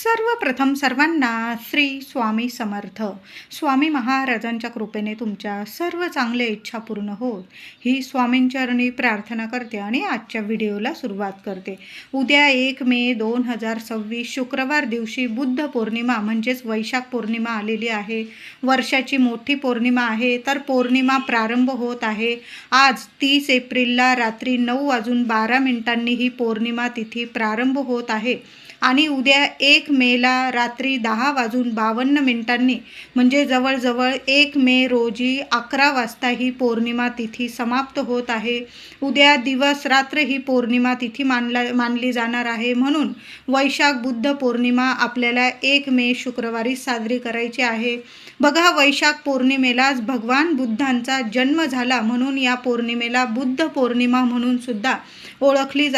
सर्वप्रथम सर्वांना श्री स्वामी समर्थ. स्वामी महाराजांच्या कृपेने तुमच्या सर्व चांगल्या इच्छा पूर्ण होत ही स्वामींचरणी प्रार्थना करते आणि आजच्या व्हिडिओला सुरुवात करते. उद्या 1 मे 2026 शुक्रवार दिवशी बुद्ध पौर्णिमा म्हणजेच वैशाख पौर्णिमा आलेली आहे. वर्षाची मोठी पौर्णिमा आहे. तर पौर्णिमा प्रारंभ होत आहे. आज 30 एप्रिलला रात्री 9:12 ही पौर्णिमा तिथी प्रारंभ होत आहे आणि उद्या 1 मेला रात्री 10:52 म्हणजे जवळजवळ 1 मे रोजी 11 वाजता ही पौर्णिमा तिथी समाप्त होत आहे. उद्या दिवस रात्र ही पौर्णिमा तिथी मानली जाणार आहे. म्हणून वैशाख बुद्ध पौर्णिमा आपल्याला 1 मे शुक्रवारी साजरी करायची आहे. बघा, वैशाख पौर्णिमेलाच भगवान बुद्धांचा जन्म झाला म्हणून या पौर्णिमेला बुद्ध पौर्णिमा म्हणून सुद्धा ओळखली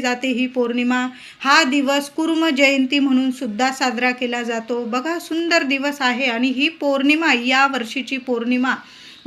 जाते. ही पौर्णिमा, हा दिवस कुर्म जयंती म्हणून सुद्धा साजरा केला जातो. बघा, सुंदर दिवस आहे आणि ही पौर्णिमा, या वर्षीची पौर्णिमा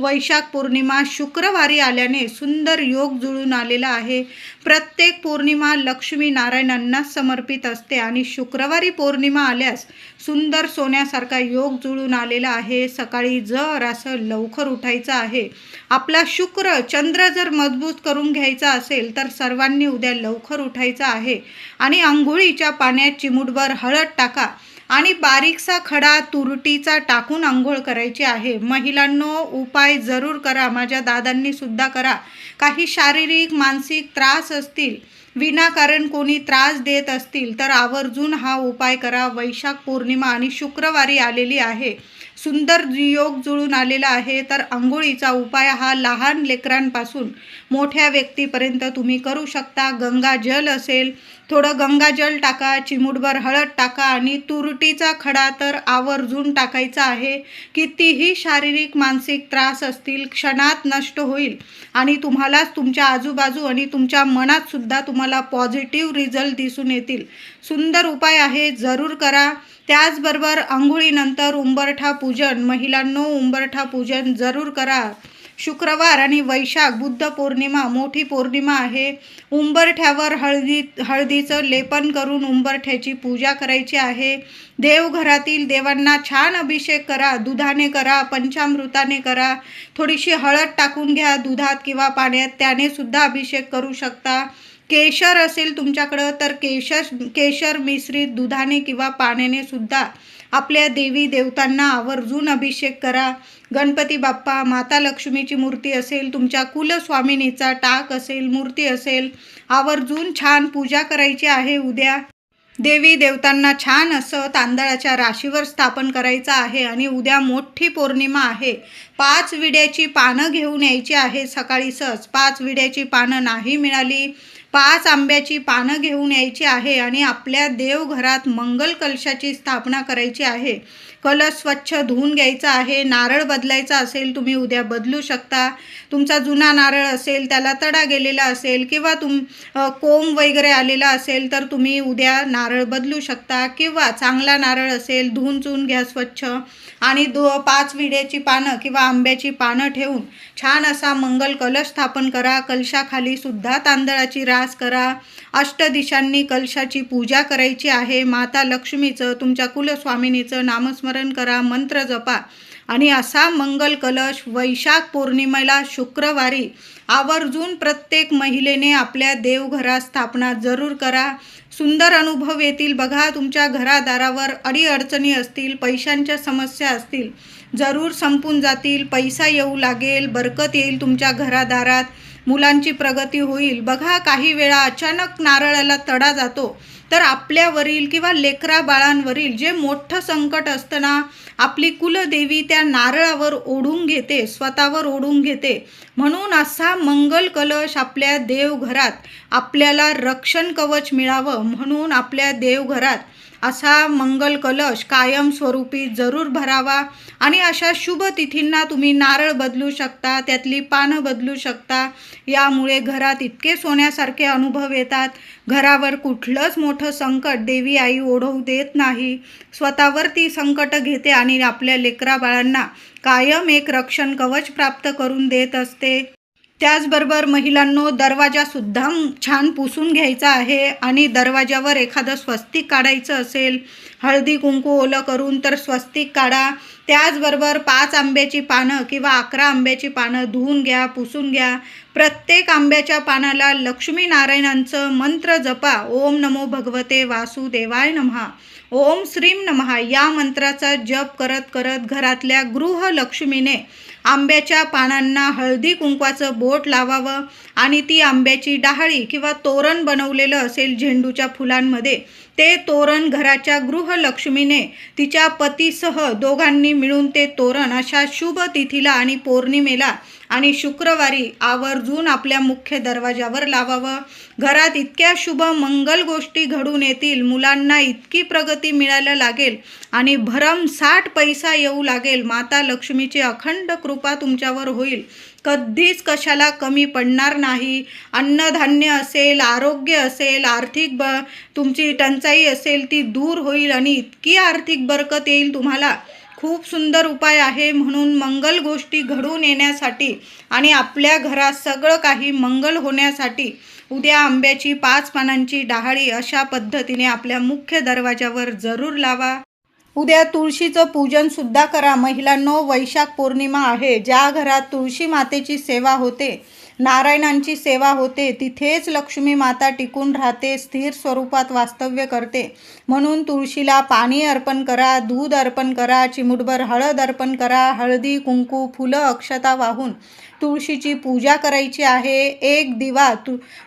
वैशाख पौर्णिमा शुक्रवारी आल्याने सुंदर योग जुळून आलेला आहे. प्रत्येक पौर्णिमा लक्ष्मी नारायणांना समर्पित असते आणि शुक्रवारी पौर्णिमा आल्यास सुंदर सोन्यासारखा योग जुळून आलेला आहे. सकाळी जरासं लवकर उठायचं आहे. आपला शुक्र चंद्र जर मजबूत करून घ्यायचा असेल तर सर्वांनी उद्या लवकर उठायचं आहे आणि अंघोळीच्या पाण्यात चिमूटभर हळद टाका आणि बारीकसा खडा तुरटीचा टाकून आंघोळ करायची आहे. महिलांनो, उपाय जरूर करा. माझ्या दादांनी सुद्धा करा. काही शारीरिक मानसिक त्रास असतील, विनाकारण कोणी त्रास देत असतील तर आवर्जून हा उपाय करा. वैशाख पौर्णिमा आणि शुक्रवारी आलेली आहे. सुंदर योग जुळून आलेला आहे. तर आंघोळीचा उपाय हा लहान लेकरांपासून मोठ्या व्यक्तीपर्यंत तुम्ही करू शकता. गंगाजल असेल, थोडं गंगाजल टाका, चिमूटभर हळद टाका आणि तुरटीचा खडा तर आवर्जून टाकायचा आहे. कितीही शारीरिक मानसिक त्रास असतील क्षणात नष्ट होईल आणि तुम्हाला तुमच्या आजूबाजू आणि तुमच्या मनात सुद्धा तुम्हाला पॉझिटिव्ह रिझल्ट दिसून येतील. सुंदर उपाय आहे, जरूर करा. त्याचबरोबर आंघोळीनंतर उंबरठा पूजन, महिलांनो उंबरठा पूजन जरूर करा. शुक्रवार आणि वैशाख बुद्ध पौर्णिमा मोठी पौर्णिमा आहे. उंबरठ्यावर हळदीचं लेपन करून उंबरठ्याची पूजा करायची आहे. देवघरातील देवांना छान अभिषेक करा. दुधाने करा, पंचामृताने करा. थोडीशी हळद टाकून घ्या दुधात किंवा पाण्यात, त्याने सुद्धा अभिषेक करू शकता. केशर असेल तुमच्याकडं तर केशर मिश्रित दुधाने किंवा पाण्याने सुद्धा आपल्या देवी देवतांना आवर्जून अभिषेक करा. गणपती बाप्पा, माता लक्ष्मीची मूर्ती असेल, तुमच्या कुलस्वामिनीचा टाक असेल, मूर्ती असेल, आवर्जून छान पूजा करायची आहे. उद्या देवी देवतांना छान असं तांदळाच्या राशीवर स्थापन करायचं आहे आणि उद्या मोठी पौर्णिमा आहे. 5 विड्याची पानं घेऊन यायची आहे. सकाळी सहज 5 विड्याची पानं नाही मिळाली, 5 आंब्याची पानं घेऊन यायची आहे आणि आपल्या देवघरात मंगल कलशाची स्थापना करायची आहे. कलश स्वच्छ धुवून घ्यायचा आहे. नारळ बदलायचा असेल तुम्ही उद्या बदलू शकता. तुमचा जुना नारळ असेल, त्याला तडा गेलेला असेल किंवा कोंब वगैरे आलेला असेल तर तुम्ही उद्या नारळ बदलू शकता. किंवा चांगला नारळ असेल, धुवून चुवून घ्या स्वच्छ आणि 5 विड्याची पानं किंवा आंब्याची पानं ठेवून छान असा मंगल कलश स्थापन करा. कलशाखाली सुद्धा तांदळाची रास करा. अष्टदिशांनी कलशाची पूजा करायची आहे. माता लक्ष्मीचं, तुमच्या कुलस्वामिनीचं नामस्मरण करा, मंत्र जपा आणि असा मंगल कलश वैशाख पौर्णिमेला शुक्रवारी आवर्जून प्रत्येक महिलेने आपल्या देवघरात स्थापना जरूर करा. सुंदर अनुभव येतील. बघा, तुमच्या घरादारावर अडीअडचणी असतील, पैशांच्या समस्या असतील, जरूर संपून जातील. पैसा येऊ लागेल, बरकत येईल तुमच्या घरादारात, मुलांची प्रगती होईल. बघा, काही वेळा अचानक नारळाला तडा जातो तर आपल्यावरील किंवा लेकरा बाळांवरील जे मोठं संकट असतं ना, आपली कुलदेवी त्या नारळावर ओढून घेते, स्वतःवर ओढून घेते. म्हणून असा मंगल कलश आपल्या देवघरात आपल्याला रक्षण कवच मिळावं म्हणून आपल्या देवघरात असा मंगल कलश कायमस्वरूपी जरूर भरावा. आणि अशा शुभ तिथींना तुम्ही नारळ बदलू शकता, त्यातली पानं बदलू शकता. यामुळे घरात इतके सोन्यासारखे अनुभव येतात. घरावर कुठलंच मोठं संकट देवी आई ओढवू देत नाही. स्वतःवर ती संकट घेते आणि आपल्या लेकरा बाळांना कायम एक रक्षण कवच प्राप्त करून देत असते. त्याचबरोबर महिलांनो, दरवाजासुद्धा छान पुसून घ्यायचा आहे आणि दरवाजावर एखादं स्वस्तिक काढायचं असेल, हळदी कुंकू ओलं करून तर स्वस्तिक काढा. त्याचबरोबर 5 आंब्याची पानं किंवा 11 आंब्याची पानं धुवून घ्या, पुसून घ्या. प्रत्येक आंब्याच्या पानाला लक्ष्मीनारायणांचं मंत्र जपा. ओम नमो भगवते वासुदेवाय नमः, ओम श्रीम नमः या मंत्राचा जप करत करत घरातल्या गृहलक्ष्मीने आंब्याच्या पानांना हळदी कुंकवाचं बोट लावावं आणि ती आंब्याची डहाळी किंवा तोरण बनवलेलं असेल झेंडूच्या फुलांमध्ये, ते तोरण घराच्या गृहलक्ष्मीने तिच्या पतीसह दोघांनी मिळून ते तोरण अशा शुभ तिथीला आणि पौर्णिमेला आणि शुक्रवारी आवर्जून आपल्या मुख्य दरवाजावर लावावं. घरात इतक्या शुभ मंगल गोष्टी घडून येतील, मुलांना इतकी प्रगती मिळायला लागेल आणि भरमसाठ पैसा येऊ लागेल. माता लक्ष्मीची अखंड कृपा तुमच्यावर होईल. कधीच कशाला कमी पडणार नाही. अन्नधान्य असेल, आरोग्य असेल, आर्थिक तुमची टंचाई असेल ती दूर होईल आणि इतकी आर्थिक बरकत येईल तुम्हाला. खूप सुंदर उपाय आहे. म्हणून मंगल गोष्टी घडून येण्यासाठी आणि आपल्या घरात सगळं काही मंगल होण्यासाठी उद्या आंब्याची 5 पानांची डहाळी अशा पद्धतीने आपल्या मुख्य दरवाजावर जरूर लावा. उद्या तुळशीचं पूजन सुद्धा करा. महिलांनो, वैशाख पौर्णिमा आहे. ज्या घरात तुळशी मातेची सेवा होते, नारायणांची सेवा होते, तिथेच लक्ष्मी माता टिकून राहते, स्थिर स्वरूपात वास्तव्य करते. म्हणून तुळशीला पाणी अर्पण करा, दूध अर्पण करा, चिमूटभर हळद अर्पण करा. हळदी कुंकू फुलं अक्षता वाहून तुळशीची पूजा करायची आहे. एक दिवा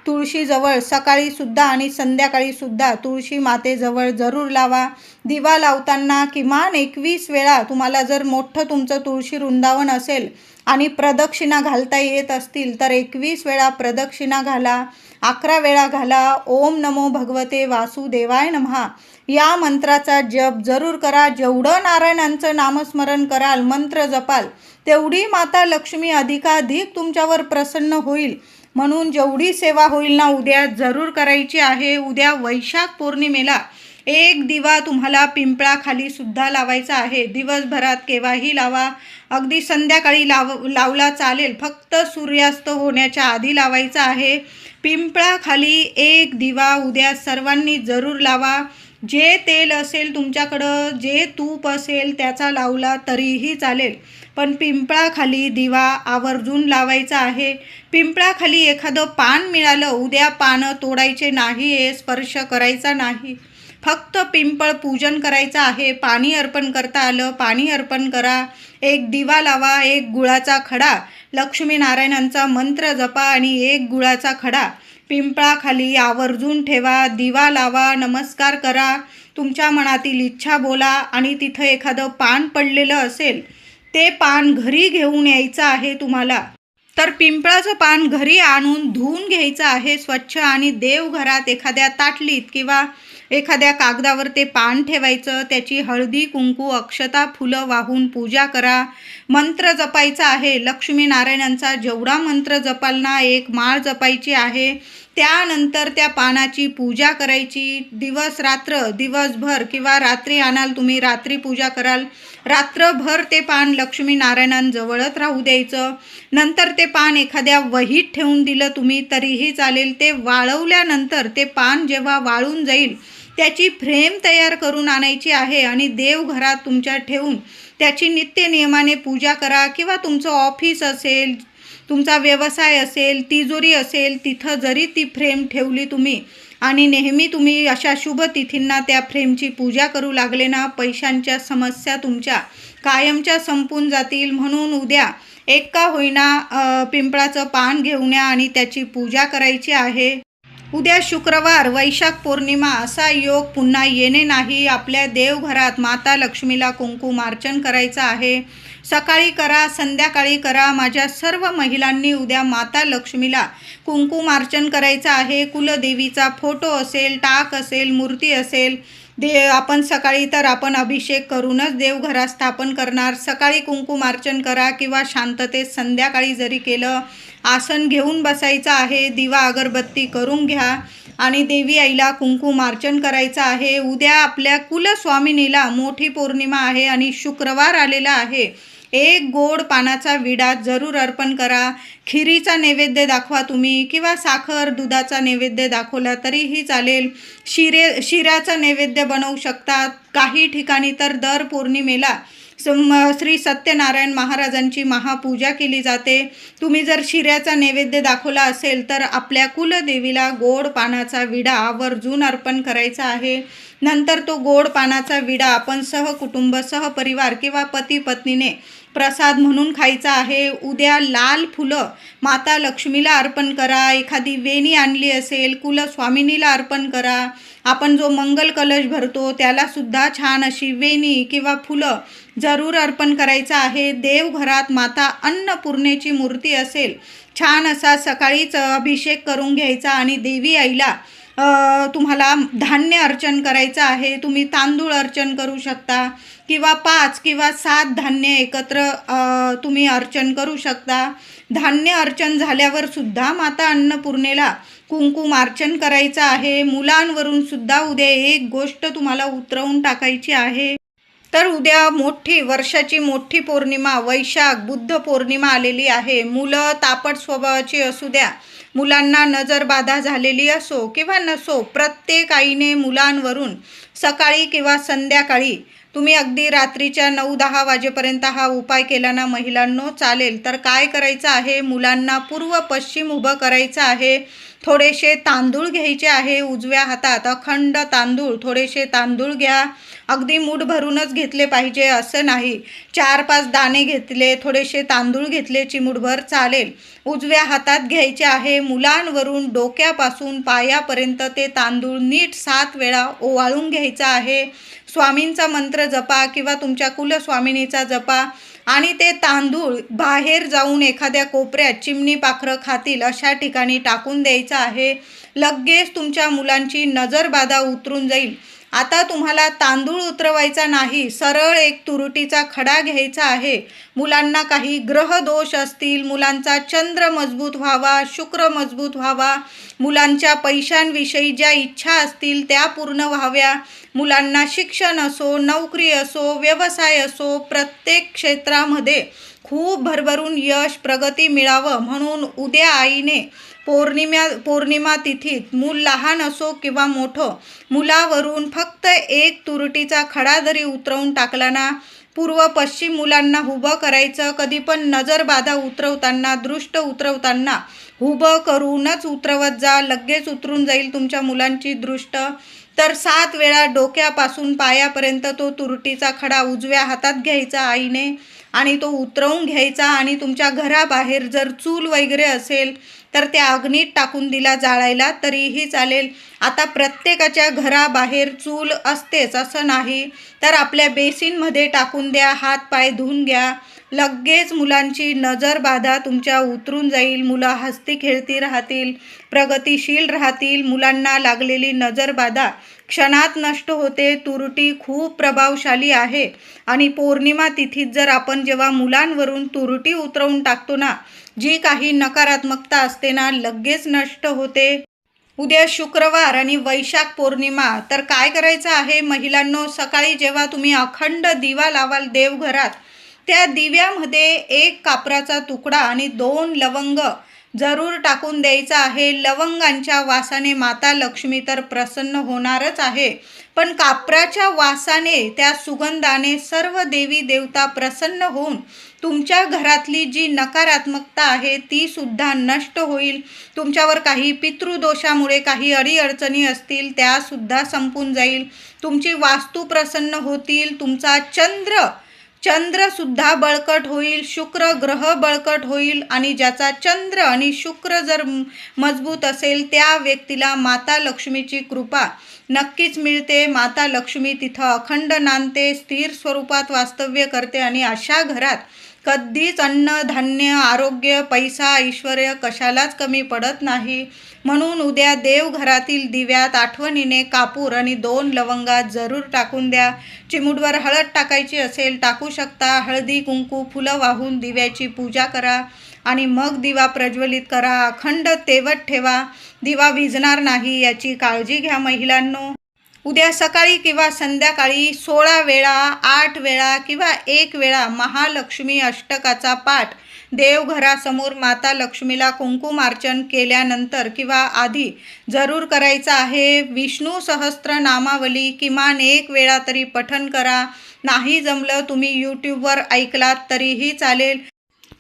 तुळशीजवळ सकाळीसुद्धा आणि संध्याकाळीसुद्धा तुळशी मातेजवळ जरूर लावा. दिवा लावताना किमान 21 वेळा, तुम्हाला जर मोठं तुमचं तुळशी वृंदावन असेल आणि प्रदक्षिणा घालता येत असतील तर 21 वेळा प्रदक्षिणा घाला, 11 वेळा घाला. ओम नमो भगवते वासुदेवाय नमः या मंत्राचा जप जरूर करा. जेवढं नारायणांचं नामस्मरण कराल, मंत्र जपाल, तेवढी माता लक्ष्मी अधिकाधिक तुमच्यावर प्रसन्न होईल. म्हणून जेवढी सेवा होईल ना, उद्या जरूर करायची आहे. उद्या वैशाख पौर्णिमेला एक दिवा तुम्हाला पिंपळाखाली सुद्धा लावायचा आहे. दिवसभरात केव्हाही लावा, अगदी संध्याकाळी लावला चालेल, फक्त सूर्यास्त होण्याच्या आधी लावायचा आहे. पिंपळाखाली एक दिवा उद्या सर्वांनी जरूर लावा. जे तेल असेल तुमच्याकडं, जे तूप असेल त्याचा लावला तरीही चालेल, पण पिंपळाखाली दिवा आवर्जून लावायचा आहे. पिंपळाखाली एखादं पान मिळालं, उद्या पानं तोडायचे नाही, स्पर्श करायचा नाही, फक्त पिंपळ पूजन करायचं आहे. पाणी अर्पण करता आलं, पाणी अर्पण करा. एक दिवा लावा, एक गुळाचा खडा, लक्ष्मीनारायणांचा मंत्र जपा आणि एक गुळाचा खडा पिंपळाखाली आवर्जून ठेवा. दिवा लावा, नमस्कार करा, तुमच्या मनातील इच्छा बोला आणि तिथं एखादं पान पडलेलं असेल, ते पान घरी घेऊन यायचं आहे तुम्हाला. तर पिंपळाचं पान घरी आणून धुवून घ्यायचं आहे स्वच्छ आणि देवघरात एखाद्या ताटलीत किंवा एखाद्या कागदावर ते पान ठेवायचं. त्याची हळदी कुंकू अक्षता फुलं वाहून पूजा करा. मंत्र जपायचा आहे. लक्ष्मीनारायणांचा जेवढा मंत्र जपाल ना, एक माळ जपायची आहे. त्यानंतर त्या पानाची पूजा करायची. दिवसभर किंवा रात्री आणाल तुम्ही, रात्री पूजा कराल. रात्रभर ते पान लक्ष्मीनारायणांजवळच राहू द्यायचं. नंतर ते पान एखाद्या वहीत ठेवून दिलं तुम्ही तरीही चालेल. ते वाळवल्यानंतर ते पान जेव्हा वाळून जाईल, त्याची फ्रेम तयार करून आणायची आहे आणि देवघरात तुमच्या ठेवून त्याची नित्यनियमाने पूजा करा. किंवा तुमचं ऑफिस असेल, तुमचा व्यवसाय असेल, तिजोरी असेल, तिथं जरी ती फ्रेम ठेवली तुम्ही आणि नेहमी तुम्ही अशा शुभ तिथींना त्या फ्रेमची पूजा करू लागले ना, पैशांच्या समस्या तुमच्या कायमच्या संपून जातील. म्हणून उद्या एक का होईना पिंपळाचं पान घेऊन या आणि त्याची पूजा करायची आहे. उद्या शुक्रवार, वैशाख पौर्णिमा, असा योग पुन्हा येणे नाही. आपल्या देवघरात माता लक्ष्मीला कुंकुमार्चन करायचं आहे. सकाळी करा, संध्याकाळी करा. माझ्या सर्व महिलांनी उद्या माता लक्ष्मीला कुंकुमार्चन करायचं आहे. कुलदेवीचा फोटो असेल, टाक असेल, मूर्ती असेल, आपण सकाळी तर आपण अभिषेक करूनच देवघरात स्थापन करणार. सकाळी कुंकुमार्चन करा किंवा शांततेत संध्याकाळी जरी केलं. आसन घेऊन बसायचं आहे. दिवा अगरबत्ती करून घ्या आणि देवी आईला कुंकुमार्चन करायचं आहे. उद्या आपल्या कुलस्वामिनीला मोठी पौर्णिमा आहे आणि शुक्रवार आलेला आहे. एक गोड पानाचा विडा जरूर अर्पण करा. खिरीचा नैवेद्य दाखवा तुम्ही, किंवा साखर दुधाचा नैवेद्य दाखवला तरीही चालेल. शिऱ्याचा नैवेद्य बनवू शकतात. काही ठिकाणी तर दर पौर्णिमेला श्री सत्यनारायण महाराजांची महापूजा केली जाते. तुम्ही जर शिऱ्याचा नैवेद्य दाखवला असेल तर आपल्या कुलदेवीला गोड पानाचा विडा आवर्जून अर्पण करायचा आहे. नंतर तो गोड पानाचा विडा आपण सहकुटुंब, सहपरिवार किंवा पती पत्नीने प्रसाद म्हणून खायचा आहे. उद्या लाल फुलं माता लक्ष्मीला अर्पण करा. एखादी वेणी आणली असेल, कुलस्वामिनीला अर्पण करा. आपण जो मंगल कलश भरतो त्याला सुद्धा छान अशी वेणी किंवा फुलं जरूर अर्पण करायचं आहे. देवघरात माता अन्नपूर्णेची मूर्ती असेल, छान असा सकाळीच अभिषेक करून घ्यायचा आणि देवी आईला तुम्हाला धान्य अर्चन करायचं आहे. तुम्ही तांदूळ अर्चन करू शकता, किंवा 5 किंवा 7 धान्य एकत्र तुम्ही अर्चन करू शकता. धान्य अर्चन झाल्यावर सुद्धा माता अन्नपूर्णेला कुंकुमार्चन करायचं आहे. मुलांवरून सुद्धा उद्या एक गोष्ट तुम्हाला उतरवून टाकायची आहे. तर उद्या वर्षाची मोठी पौर्णिमा, वैशाख बुद्ध पौर्णिमा आलेली आहे. मुलं तापट स्वभावाची असू द्या, मुलांना नजरबाधा झालेली असो किंवा नसो, प्रत्येक आईने मुलांवरून सकाळी किंवा संध्याकाळी, तुम्ही अगदी रात्रीच्या 9-10 वाजेपर्यंत हा उपाय केला ना महिलांनो चालेल. तर काय करायचं आहे, मुलांना पूर्व पश्चिम उभं करायचं आहे. थोडेसे तांदूळ घ्यायचे आहे उजव्या हातात, अखंड तांदूळ. थोडेसे तांदूळ घ्या, अगदी मूठ भरूनच घेतले पाहिजे असं नाही. 4-5 दाणे घेतले, थोडेसे तांदूळ घेतले चिमूटभर चालेल. उजव्या हातात घ्यायचे आहे. मुलांवरून डोक्यापासून पायापर्यंत ते तांदूळ नीट 7 वेळा ओवाळून घ्यायचा आहे. स्वामींचा मंत्र जपा किंवा तुमच्या कुलस्वामिनीचा जपा, आणि ते तांदूळ बाहेर जाऊन एखाद्या कोपऱ्यात चिमणी पाखरं खातील अशा ठिकाणी टाकून द्यायचं आहे. लगेच तुमच्या मुलांची नजरबाधा उतरून जाईल. आता तुम्हाला तांदूळ उतरवायचा नाही, सरळ एक तुरटीचा खडा घ्यायचा आहे. मुलांना काही ग्रह दोष असतील, मुलांचा चंद्र मजबूत व्हावा, शुक्र मजबूत व्हावा, मुलांच्या पैशांविषयी ज्या इच्छा असतील त्या पूर्ण व्हाव्या, मुलांना शिक्षण असो, नोकरी असो, व्यवसाय असो, प्रत्येक क्षेत्रामध्ये खूप भरभरून यश प्रगती मिळावं म्हणून उद्या आईने पौर्णिमा तिथीत मूल लहान असो किंवा मोठं, मुलावरून फक्त एक तुरटीचा खडा जरी उतरवून टाकला ना, पूर्व पश्चिम मुलांना उभं करायचं. कधी पण नजरबाधा उतरवताना, दृष्ट उतरवताना उभं करूनच उतरवत जा, लगेच उतरून जाईल तुमच्या मुलांची दृष्ट. तर 7 वेळा डोक्यापासून पायापर्यंत तो तुरटीचा खडा उजव्या हातात घ्यायचा आईने आणि तो उतरवून घ्यायचा. आणि तुमच्या घराबाहेर जर चूल वगैरे असेल तर त्या अग्नीत टाकून दिला जाळायला तरीही चालेल. आता प्रत्येकाच्या घराबाहेर चूल असतेच असं नाही, तर आपल्या बेसिनमध्ये टाकून द्या, हात पाय धुवून घ्या. लगेच मुलांची नजरबाधा तुमच्या उतरून जाईल. मुलं हसती खेळती राहतील, प्रगतिशील राहतील. मुलांना लागलेली नजरबाधा क्षणात नष्ट होते. तुरटी खूप प्रभावशाली आहे आणि पौर्णिमा तिथीत जर आपण जेव्हा मुलांवरून तुरटी उतरवून टाकतो ना, जी काही नकारात्मकता असते ना, लगेच नष्ट होते. उद्या शुक्रवार आणि वैशाख पौर्णिमा. तर काय करायचं आहे महिलांनो, सकाळी जेव्हा तुम्ही अखंड दिवा लावाल देवघरात, त्या दिव्यामध्ये 1 कापराचा तुकडा आणि 2 लवंग जरूर टाकून द्यायचा आहे. लवंगांच्या वासाने माता लक्ष्मी तर प्रसन्न होणारच आहे, पण कापराच्या वासाने, त्या सुगंधाने सर्व देवी देवता प्रसन्न होऊन तुमच्या घरातली जी नकारात्मकता आहे ती सुद्धा नष्ट होईल. तुमच्यावर काही पितृदोषामुळे काही अडीअडचणी असतील त्या सुद्धा संपून जाईल. तुमची वास्तू प्रसन्न होतील. तुमचा चंद्र सुद्धा बळकट होईल, शुक्र ग्रह बळकट होईल. आणि ज्याचा चंद्र आणि शुक्र जर मजबूत असेल त्या व्यक्तीला माता लक्ष्मीची कृपा नक्कीच मिळते. माता लक्ष्मी तिथं अखंड नांदते, स्थिर स्वरूपात वास्तव्य करते आणि अशा घरात कधीच अन्न धान्य, आरोग्य, पैसा, ऐश्वर कशालाच कमी पडत नाही. म्हणून उद्या देवघरातील दिव्यात आठवणीने कापूर आणि 2 लवंगा जरूर टाकून द्या. चिमूटभर हळद टाकायची असेल टाकू शकता. हळदी कुंकू फुलं वाहून दिव्याची पूजा करा आणि मग दिवा प्रज्वलित करा. अखंड तेवत ठेवा, दिवा विझणार नाही याची काळजी घ्या महिलांनो. उद्या सकाळी किंवा संध्याकाळी 16 वेळा, 8 वेळा किंवा 1 वेळा महालक्ष्मी अष्टकाचा पाठ देवघरासमोर माता लक्ष्मीला कुंकुमार्चन केल्यानंतर किंवा आधी जरूर करायचं आहे. विष्णू सहस्त्रनामावली किमान 1 वेळा तरी पठण करा. नाही जमलं तुम्ही यूट्यूबवर ऐकलात तरीही चालेल.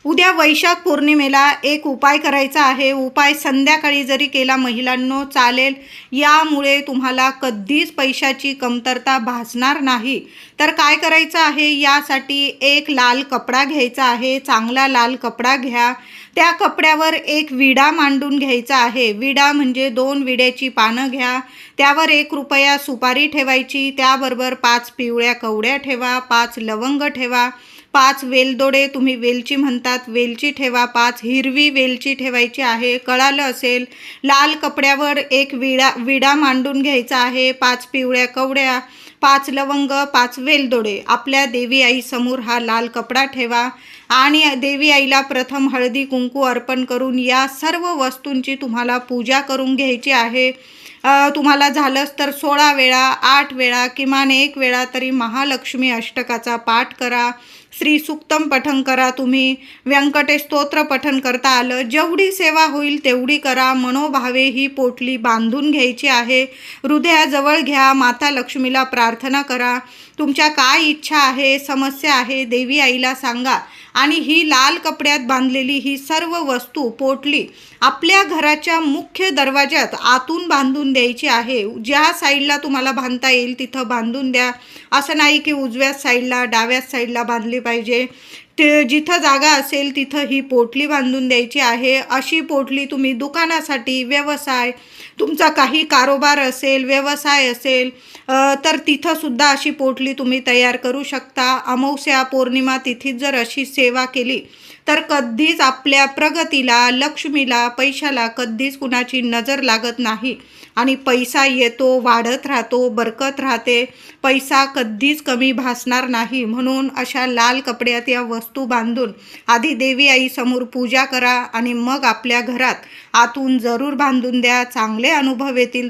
उद्या वैशाख पौर्णिमेला एक उपाय करायचा आहे. उपाय संध्याकाळी जरी केला महिलांनो चालेल. यामुळे तुम्हाला कधीच पैशाची कमतरता भासणार नाही. तर काय करायचं आहे, यासाठी एक लाल कपडा घ्यायचा आहे. चांगला लाल कपडा घ्या. त्या कपड्यावर एक विडा मांडून घ्यायचा आहे. विडा म्हणजे 2 विड्याची पानं घ्या. त्यावर 1 रुपया सुपारी ठेवायची. त्याबरोबर 5 पिवळ्या कवड्या ठेवा, 5 लवंग ठेवा, 5 वेलदोडे, तुम्ही वेलची म्हणतात वेलची ठेवा, 5 हिरवी वेलची ठेवायची आहे. कळालं असेल. लाल कपड्यावर एक विडा मांडून घ्यायचा आहे. 5 पिवळ्या कवड्या, 5 लवंग, 5 वेलदोडे. आपल्या देवी आईसमोर हा लाल कपडा ठेवा आणि देवी आईला प्रथम हळदी कुंकू अर्पण करून या सर्व वस्तूंची तुम्हाला पूजा करून घ्यायची आहे. तुम्हाला झालंच तर 16 वेळा, 8 वेळा, किमान 1 वेळा तरी महालक्ष्मी अष्टकाचा पाठ करा. श्री सूक्तम पठण करा. तुम्ही व्यंकटेश स्तोत्र पठण करता आलं, जेवढी सेवा होईल तेवढी करा. मनोभावे ही पोटली बांधून घ्यायची आहे. हृदयाजवळ घ्या. माता लक्ष्मीला प्रार्थना करा. तुमच्या काय इच्छा आहे, समस्या आहे, देवी आईला सांगा. आणि ही लाल कपड्यात बांधलेली ही सर्व वस्तू पोटली आपल्या घराच्या मुख्य दरवाज्यात आतून बांधून द्यायची आहे. ज्या साईडला तुम्हाला बांधता येईल तिथं बांधून द्या. असं नाही की उजव्या साईडला, डाव्या साईडला बांधली पाहिजे. ते जिथं जागा असेल तिथं ही पोटली बांधून द्यायची आहे. अशी पोटली तुम्ही दुकानासाठी, व्यवसाय, तुमचा काही कारोबार असेल, व्यवसाय असेल तर तिथंसुद्धा अशी पोटली तुम्ही तयार करू शकता. अमावस्या, पौर्णिमा तिथीत जर अशी सेवा केली तर कधीच आपल्या प्रगतीला, लक्ष्मीला, पैशाला कधीच कुणाची नजर लागत नाही आणि पैसा येतो, वाढत राहतो, बरकत राहते. पैसा कधीच कमी भासणार नाही. म्हणून अशा लाल कपड्यात या वस्तू बांधून आधी देवी आईसमोर पूजा करा आणि मग आपल्या घरात आतून जरूर बांधून द्या. चांगले अनुभव येतील.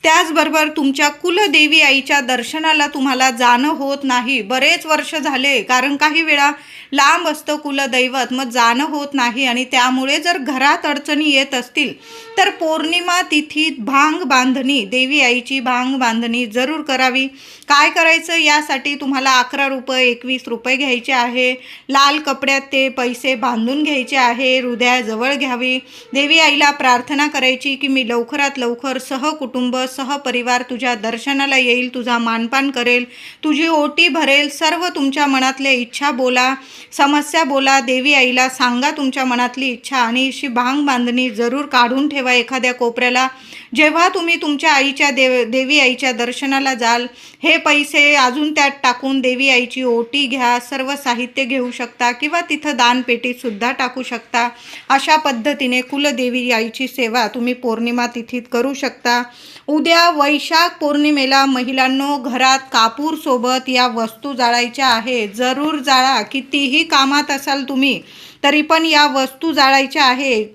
त्याचबरोबर तुमच्या कुलदेवी आईच्या दर्शनाला तुम्हाला जाणं होत नाही, बरेच वर्ष झाले, कारण काही वेळा लांब असतं कुलदैवत, मग जाणं होत नाही. आणि त्यामुळे जर घरात अडचणी येत असतील तर पौर्णिमा तिथीत भांग बांधणी, देवी आईची भांग बांधणी जरूर करावी. काय करायचं, यासाठी तुम्हाला 11 रुपये, 21 रुपये घ्यायचे आहे. लाल कपड्यात ते पैसे बांधून घ्यायचे आहे. हृदयाजवळ घ्यावी. देवी आईला प्रार्थना करायची की मी लवकरात लवकर सहकुटुंब, सहपरिवार तुझ्या दर्शनाला येईल, तुझा मानपान करेल, तुझी ओटी भरेल. सर्व तुमच्या मनातल्या इच्छा बोला, समस्या बोला, देवी आईला सांगा तुमच्या मनातली इच्छा. आणि अशी भांग बांधणी जरूर काढून ठेवा एखाद्या कोपऱ्याला. जेव्हा तुम्ही तुमच्या आईच्या देवी आईच्या दर्शनाला जाल, हे पैसे अजून त्यात टाकून देवी आईची ओटी घ्या. सर्व साहित्य घेऊ शकता किंवा तिथं दानपेटीसुद्धा टाकू शकता. अशा पद्धतीने कुलदेवी आईची सेवा तुम्ही पौर्णिमा तिथीत करू शकता. उद्या वैशाख पौर्णिमेला महिलांनो घरात कापूरसोबत या वस्तू जाळायच्या आहे. जरूर जाळा. कितीही कामात असाल तुम्ही तरी पण या वस्तू जाळायच्या आहे.